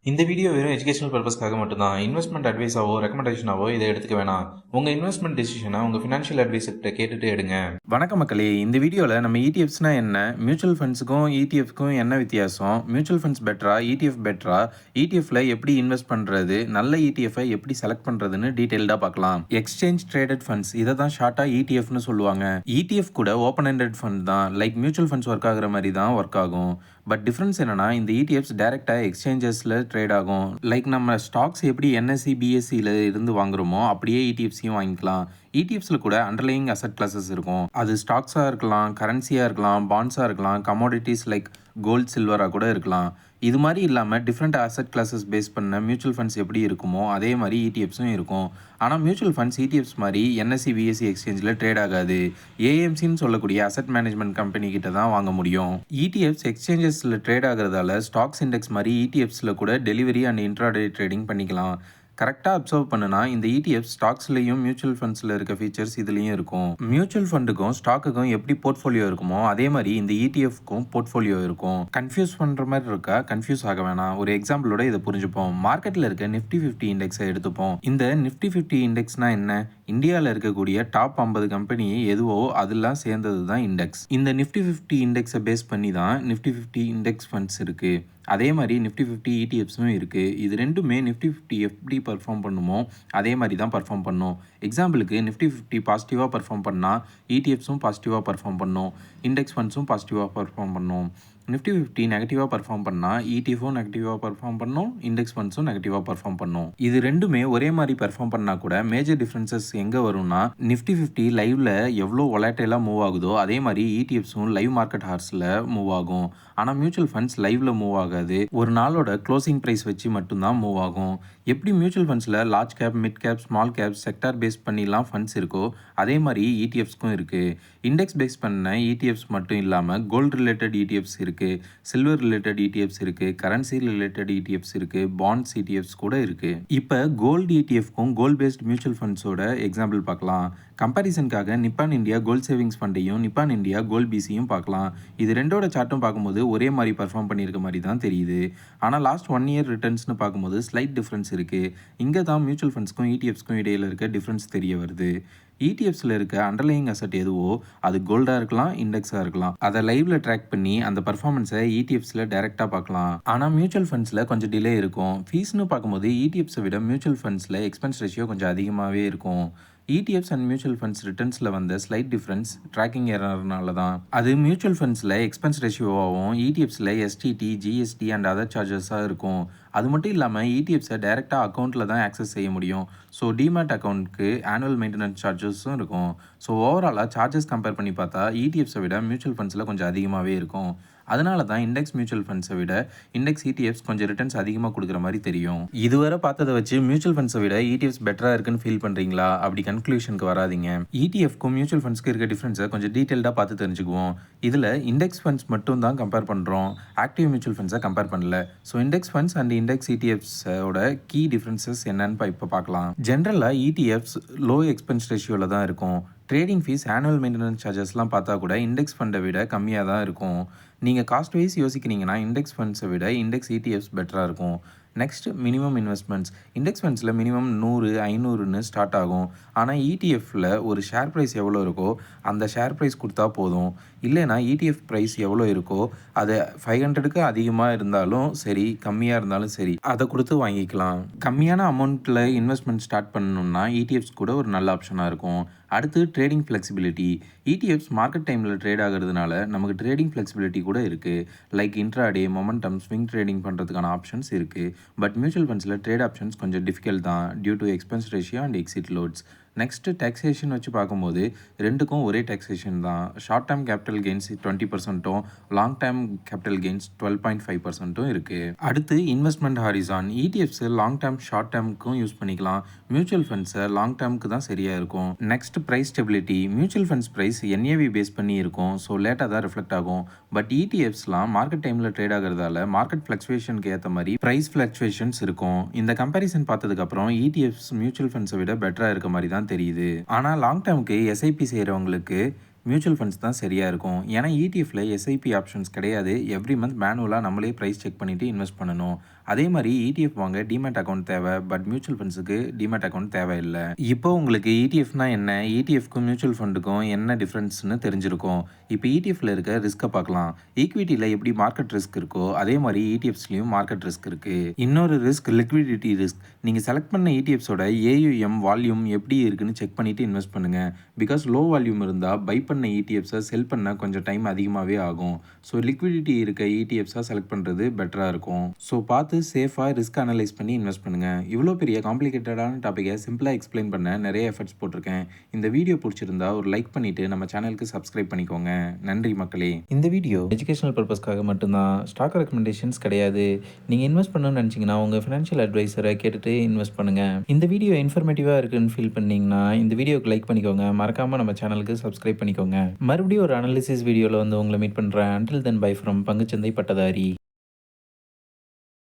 இந்த வீடியோ வெறும் எஜுகேஷனல் பர்பஸ்க்காக மட்டும்தான். இன்வெஸ்ட்மெண்ட் அட்வைஸாவோ ரெக்கமெண்டேஷனாவோ இதை எடுத்துக்க வேணாம். உங்கள் இன்வெஸ்ட்மெண்ட் டிசிஷனை உங்கள் ஃபினான்ஷியல் அட்வைசர்கிட்ட கேட்டுட்டு எடுங்க. வணக்கம் மக்களே, இந்த வீடியோவில் நம்ம இடிஎஃப்ஸ்னா என்ன, மியூச்சுவல் ஃபண்ட்ஸுக்கும் இடிஎஃப்க்கும் என்ன வித்தியாசம், மியூச்சுவல் ஃபண்ட்ஸ் பெட்டரா இடிஎஃப் பெட்டரா, இடிஎஃப்ல எப்படி இன்வெஸ்ட் பண்ணுறது, நல்ல இடிஎஃப்ஐ எப்படி செலக்ட் பண்ணுறதுன்னு டீட்டெயில்டாக பார்க்கலாம். எக்ஸ்சேஞ்ச் ட்ரேடட் ஃபண்ட்ஸ், இதை தான் ஷார்ட்டாக இடிஎஃப்னு சொல்லுவாங்க. இடிஎஃப் கூட ஓப்பன் ஹெண்டட் ஃபண்ட் தான், லைக் மியூச்சுவல் ஃபண்ட்ஸ் ஒர்க் ஆகிற மாதிரி தான் ஒர்க் ஆகும். பட் டிஃப்ரென்ஸ் என்னன்னா, இந்த இடிஎஃப்ஸ் டைரெக்டாக எக்ஸ்சேஞ்சஸில் ட்ரேட் ஆகும். லைக் நம்ம ஸ்டாக்ஸ் எப்படி என்எஸ்சி பிஎஸ்சியில் இருந்து வாங்குறோமோ அப்படியே இடிஎஃப்ஸையும் வாங்கிக்கலாம். இடிஎஃப்ஸில் கூட அண்டர்லையிங் அசட் கிளாஸஸ் இருக்கும். அது ஸ்டாக்ஸாக இருக்கலாம், கரன்சியாக இருக்கலாம், பாண்ட்ஸாக இருக்கலாம், கமோடிட்டிஸ் லைக் கோல்ட் சில்வராக கூட இருக்கலாம். இது மாதிரி இல்லாமல் டிஃப்ரெண்ட் அசட் கிளாஸஸ் பேஸ் பண்ண மியூச்சுவல் ஃபண்ட்ஸ் எப்படி இருக்குமோ அதே மாதிரி இடிஎஃப்ஸும் இருக்கும். ஆனால் மியூச்சுவல் ஃபண்ட்ஸ் இடிஎஃப்ஸ் மாதிரி என்எஸ்சி பிஎஸ்சி எக்ஸ்சேஞ்சில் ட்ரேட் ஆகாது. ஏஎம்சின்னு சொல்லக்கூடிய அசட் மேனேஜ்மெண்ட் கம்பெனி கிட்ட தான் வாங்க முடியும். இடிஎஃப்ஸ் எக்ஸ்சேஞ்சஸில் ட்ரேட் ஆகிறதால ஸ்டாக்ஸ் இண்டெக்ஸ் மாதிரி இடிஎஃப்ஸில் கூட டெலிவரி அண்ட் இன்ட்ராடே ட்ரேடிங் பண்ணிக்கலாம். கரெக்டாக அப்சர்வ் பண்ணுனா இந்த இடிஎஃப் ஸ்டாக்ஸ்லையும் மியூச்சுவல் ஃபண்ட்ஸில் இருக்க ஃபீச்சர்ஸ் இதுலேயும் இருக்கும். மியூச்சுவல் ஃபண்டுக்கும் ஸ்டாக்குக்கும் எப்படி போர்ட்ஃபோலியோ இருக்குமோ அதே மாதிரி இந்த இடிஎஃப்க்கும் போர்ட்ஃபோலியோ இருக்கும். கன்ஃபியூஸ் பண்ணுற மாதிரி இருக்கா? கன்ஃபியூஸ் ஆக வேணாம். ஒரு எக்ஸாம்பிளோட இதை புரிஞ்சுப்போம். மார்க்கெட்டில் இருக்க நிஃப்டி 50 இண்டெக்ஸை எடுத்துப்போம். இந்த நிஃப்டி 50 இண்டெக்ஸ்னா என்ன? இந்தியாவில் இருக்கக்கூடிய டாப் 50 கம்பெனி எதுவோ அதெல்லாம் சேர்ந்தது தான் இண்டெக்ஸ். இந்த நிஃப்டி 50 இண்டெக்ஸை பேஸ் பண்ணி தான் நிஃப்டி 50 இண்டெக்ஸ் ஃபண்ட்ஸ் இருக்குது. அதே மாதிரி நிஃப்டி 50 இடிஎஃப்ஸும் இருக்குது. இது ரெண்டுமே நிஃப்டி 50 எப்படி பர்ஃபார்ம் பண்ணுமோ அதே மாதிரி தான் பர்ஃபார்ம் பண்ணும். எக்ஸாம்பிளுக்கு நிஃப்டி 50 பாசிட்டிவாக பர்ஃபார்ம் பண்ணால் இடிஎஃப்ஸும் பாசிட்டிவாக பர்ஃபார்ம் பண்ணும், இண்டெக்ஸ் ஃபண்ட்ஸும் பாசிட்டிவாக பர்ஃபார்ம் பண்ணும். நிஃப்டி 50 நெகட்டிவாக பர்ஃபார்ம் பண்ணால் இடிஎஃப்பும் நெகட்டிவாக பர்ஃபார்ம் பண்ணும், இண்டெக்ஸ் ஃபண்ட்ஸும் நெகட்டிவாக பர்ஃபார்ம் பண்ணும். இது ரெண்டுமே ஒரே மாதிரி பர்ஃபார்ம் பண்ணால் கூட மேஜர் டிஃப்ரென்சஸ் எங்கே வரும்னா, நிஃப்டி 50 லைவில் எவ்வளோ வொலட்டைலாக மூவ் ஆகுதோ அதே மாதிரி இடிஎஃப்ஸும் லைவ் மார்க்கெட் ஹார்ஸில் மூவ் ஆகும். ஆனால் மியூச்சுவல் ஃபண்ட்ஸ் லைவில் மூவ் ஆகாது. ஒரு நாளோட க்ளோசிங் ப்ரைஸ் வச்சு மட்டும்தான் மூவ் ஆகும். எப்படி மியூச்சுவல் ஃபண்ட்ஸில் large cap, mid cap, small cap, sector based பண்ணிலாம் ஃபண்ட்ஸ் இருக்கோ அதே மாதிரி இடிஎஃப்ஸ்க்கும் இருக்குது. இண்டெக்ஸ் பேஸ் பண்ண இடிஎஃப்ஸ் மட்டும் இல்லாமல் கோல்டு ரிலேட்டட் இடிஎஃப்ஸ் இருக்குது, சில்வர் ரிலேட்டட் இடிஎஃப்ஸ் இருக்குது, கரன்சி ரிலேட்டட் இடிஎஃப்ஸ் இருக்குது, பாண்ட்ஸ் இடிஎஃப்ஸ் கூட இருக்குது. இப்போ கோல்டு இடிஎஃப்க்கும் கோல்ட் பேஸ்ட் மியூச்சுவல் ஃபண்ட்ஸோட எக்ஸாம்பிள் பார்க்கலாம். கம்பேரிசனுக்காக நிப்பான் இந்தியா கோல்ட் சேவிங்ஸ் ஃபண்டையும் நிப்பான் இந்தியா கோல்ட் பிசியும் பார்க்கலாம். இது ரெண்டோட சார்ட்டும் பார்க்கும்போது ஒரே மாதிரி பர்ஃபார்ம் பண்ணியிருக்க மாதிரி தான் தெரியுது. ஆனால் லாஸ்ட் 1 இயர் ரிட்டர்ன்ஸ்னு பார்க்கும்போது ஸ்லைட் டிஃப்ரென்ஸ் இருக்குது. இங்கே தான் மியூச்சுவல் ஃபண்ட்ஸ்க்கும் இடிஎஃப்ஸ்க்கும் இடையில் இருக்க டிஃப்ரென்ஸ் தெரிய வருது. இடிஎஃப்ஸில் இருக்க அண்டர்லையிங் அசட் எதுவோ அது கோல்டாக இருக்கலாம், இண்டெக்ஸாக இருக்கலாம். அதை லைவ்ல ட்ராக் பண்ணி அந்த பர்ஃபார்மன்ஸை இடிஎஃப்ஸில் டைரெக்டாக பார்க்கலாம். ஆனால் மியூச்சுவல் ஃபண்ட்ஸில் கொஞ்சம் டிலே இருக்கும். ஃபீஸ்னு பார்க்கும்போது இடிஎஃப்ஸை விட மியூச்சுவல் ஃபண்ட்ஸில் எக்ஸ்பென்ஸ் ரேஷியோ கொஞ்சம் அதிகமாகவே இருக்கும். இடிஎஃப்ஸ் அண்ட் மியூச்சுவல் ஃபண்ட்ஸ் ரிட்டர்ன்ஸில் வந்த ஸ்லைட் டிஃப்ரென்ஸ் ட்ராக்கிங் எரர்னால தான். அது மியூச்சுவல் ஃபண்ட்ஸில் எக்ஸ்பென்ஸ் ரேஷியோவாகவும் இடிஎஃப்ஸில் எஸ்டிடி, ஜிஎஸ்டி அண்ட் அதர் சார்ஜஸாக இருக்கும். அது மட்டும் இல்லாமல் இடிஎஃப்ஸை டைரெக்டாக அக்கௌண்ட்டில் தான் ஆக்சஸ் செய்ய முடியும். ஸோ டிமேட் அக்கௌண்ட்டுக்கு ஆனுவல் மெயின்டெனன்ஸ் சார்ஜஸும் இருக்கும். ஸோ ஓவராலாக சார்ஜஸ் கம்பேர் பண்ணி பார்த்தா இடிஎஃப்ஸை விட மியூச்சுவல் ஃபண்ட்ஸில் கொஞ்சம் அதிகமாகவே இருக்கும். அதனால தான் இண்டெக்ஸ் மியூச்சுவல் ஃபண்ட்ஸை விட இண்டெக்ஸ் இடிஎஃப்ஸ் கொஞ்சம் ரிட்டர்ன்ஸ் அதிகமாக கொடுக்குற மாதிரி தெரியும். இதுவரை பார்த்ததை வச்சு மியூச்சுவல் ஃபண்ட்ஸை விட இடிஎஃப்ஸ் பெட்டராக இருக்குன்னு ஃபீல் பண்ணுறீங்களா? அப்படி கன்க்ளூஷனுக்கு வராதிங்க. இடிஎஃப்க்கும் மியூச்சுவல் ஃபண்ட்ஸ்க்கு இருக்க டிஃப்ரென்ஸை கொஞ்சம் டீட்டெயில்டாக பார்த்து தெரிஞ்சுக்குவோம். இதில் இண்டெக்ஸ் ஃபண்ட்ஸ் மட்டும் தான் கம்பேர் பண்ணுறோம், ஆக்டிவ் மியூச்சுவல் ஃபண்ட்ஸை கம்பேர் பண்ணல. So index funds and index இடிஎஃப்ஸோட கீ டிஃப்ரென்சஸ் என்னன்னு இப்போ பார்க்கலாம். ஜென்ரலாக இடிஎஃப்ஸ் லோ எக்ஸ்பென்ஸ் ரேஷியோவில் தான் இருக்கும். ட்ரேடிங் ஃபீஸ், ஆனுவல் மெயின்டெனன்ஸ் சார்ஜஸ்லாம் பார்த்தா கூட இண்டெக்ஸ் ஃபண்டை விட கம்மியாக தான் இருக்கும். நீங்கள் காஸ்ட் வைஸ் யோசிக்கிறீங்கன்னா இண்டெக்ஸ் ஃபண்ட்ஸை விட இண்டெக்ஸ் இடிஎஃப்ஸ் பெட்டராக இருக்கும். Next minimum investments. இண்டெக்ஸ் ஃபண்ட்ஸில் மினிமம் 100, 500ன்னு ஸ்டார்ட் ஆகும். ஆனால் இடிஎஃப்பில் ஒரு ஷேர் ப்ரைஸ் எவ்வளோ இருக்கோ அந்த ஷேர் ப்ரைஸ் கொடுத்தா போதும். இல்லைனா இடிஎஃப் ப்ரைஸ் எவ்வளோ இருக்கோ அது 500க்கு அதிகமாக இருந்தாலும் சரி, கம்மியாக இருந்தாலும் சரி, அதை கொடுத்து வாங்கிக்கலாம். கம்மியான அமௌண்ட்டில் இன்வெஸ்ட்மெண்ட் ஸ்டார்ட் பண்ணணும்னா இடிஎஃப்ஸ் கூட ஒரு நல்ல ஆப்ஷனாக இருக்கும். அடுத்து ட்ரேடிங் ஃப்ளெக்சிபிலிட்டி. இடிஎஃப்ஸ் மார்க்கெட் டைமில் ட்ரேட் ஆகிறதுனால நமக்கு ட்ரேடிங் ஃப்ளெக்சிபிலிட்டி கூட இருக்குது. Like intraday, momentum, swing trading பண்ணுறதுக்கான ஆப்ஷன்ஸ் இருக்குது. பட் மியூச்சுவல் ஃபண்ட்ஸில் ட்ரேட் ஆப்ஷன்ஸ் கொஞ்சம் டிஃபிகல்ட் தான் due to expense ratio and exit loads. Next taxation வச்சு பார்க்கும்போது ரெண்டுக்கும் ஒரே டேக்ஸேஷன் தான். Short term capital gains 20%, long term capital gains 12.5% இருக்குது. அடுத்து இன்வெஸ்ட்மெண்ட் ஹாரிசான். இடிஎஃப்ஸை லாங் டேர்ம், ஷார்ட் டேர்முக்கும் யூஸ் பண்ணிக்கலாம். மியூச்சுவல் ஃபண்ட்ஸை லாங் டேர்முக்கு தான் சரியாக இருக்கும். Next price stability. Mutual funds price NAV base பண்ணி இருக்கும், ஸோ லேட்டாக தான் ரிஃப்ளெக்ட் ஆகும். பட் இடிஎஃப்ஸ்லாம் மார்க்கெட் டைமில் ட்ரேட் ஆகிறதால மார்க்கெட் ஃப்ளக்சுவேஷனுக்கு ஏற்ற மாதிரி ப்ரைஸ் ஃப்ளக்சுவேஷன்ஸ் இருக்கும். இந்த கம்பேரிசன் பார்த்ததுக்கப்புறம் இடிஎஃப்ஸ் மியூச்சுவல் ஃபண்ட்ஸை விட பெட்டராக இருக்க மாதிரி தான் தெரியுது. ஆனால் லாங் டேர்முக்கு எஸ்ஐபி செய்கிறவங்களுக்கு மியூச்சுவல் ஃபண்ட்ஸ் தான் சரியாக இருக்கும். ஏன்னா இடிஎஃப்ல எஸ்ஐபி ஆப்ஷன்ஸ் கிடையாது. எவ்ரி மந்த் மேனுவலாக நம்மளே ப்ரைஸ் செக் பண்ணிவிட்டு இன்வெஸ்ட் பண்ணணும். அதே மாதிரி இடிஎஃப் வாங்க டிமேட் அக்கௌண்ட் தேவை, பட் மியூச்சுவல் ஃபண்ட்ஸுக்கு டிமேட் அக்கௌண்ட் தேவையில்லை. இப்போ உங்களுக்கு இடிஎஃப்னா என்ன, இடிஎஃப்க்கும் மியூச்சுவல் ஃபண்டுக்கும் என்ன டிஃப்ரென்ஸ்னு தெரிஞ்சிருக்கும். இப்போ இடிஎஃப்ல இருக்க ரிஸ்க்கை பார்க்கலாம். ஈக்விட்டியில் எப்படி மார்க்கெட் ரிஸ்க் இருக்கோ அதே மாதிரி இடிஎஃப்ஸ்லையும் மார்க்கெட் ரிஸ்க் இருக்கு. இன்னொரு ரிஸ்க் லிக்விடிட்டி ரிஸ்க். நீங்கள் செலக்ட் பண்ண இடிஎஃப்ஸோட ஏயுஎம் வால்யூம் எப்படி இருக்குன்னு செக் பண்ணிட்டு இன்வெஸ்ட் பண்ணுங்க. பிகாஸ் லோ வால்யூம் இருந்தால் பை பண்ண இடிஎஃப்ஸை செல் பண்ண கொஞ்சம் டைம் அதிகமாகவே ஆகும். ஸோ லிக்விடிட்டி இருக்க இடிஎஃப்ஸாக செலக்ட் பண்ணுறது பெட்டராக இருக்கும். ஸோ பார்த்து சேஃபாக ரிஸ்க் அனலைஸ் பண்ணி இன்வெஸ்ட் பண்ணுங்கள். இவ்வளோ பெரிய காம்ப்ளிகேட்டடான டாப்பிக்கை சிம்பிளாக எக்ஸ்பிளைன் பண்ண நிறைய எஃபர்ட்ஸ் போட்டிருக்கேன். இந்த வீடியோ பிடிச்சிருந்தா ஒரு லைக் பண்ணிவிட்டு நம்ம சேனலுக்கு சப்ஸ்கிரைப் பண்ணிக்கோங்க. நன்றி மக்களே. இந்த வீடியோ எஜுகேஷனல் பர்பஸ்க்காக மட்டும்தான், ஸ்டாக் ரெக்கமெண்டேஷன்ஸ் கிடையாது. நீங்கள் இன்வெஸ்ட் பண்ணணும்னு நினச்சிங்கன்னா உங்கள் ஃபினான்ஷியல் அட்வைசரை கேட்டுட்டு இன்வெஸ்ட் பண்ணுங்கள். இந்த வீடியோ இன்ஃபர்மேட்டிவாக இருக்குன்னு ஃபீல் பண்ணிங்கன்னா இந்த வீடியோக்கு லைக் பண்ணிக்கோங்க. மறக்காமல் நம்ம சேனலுக்கு சப்ஸ்கிரைப் பண்ணிக்கோங்க. மறுபடியும் ஒரு அனாலிசிஸ் வீடியோவில் வந்து உங்களை மீட் பண்ணுறேன். அன்டில் தென் பை ஃப்ரம் பங்குச்சந்தை பட்டதாரி.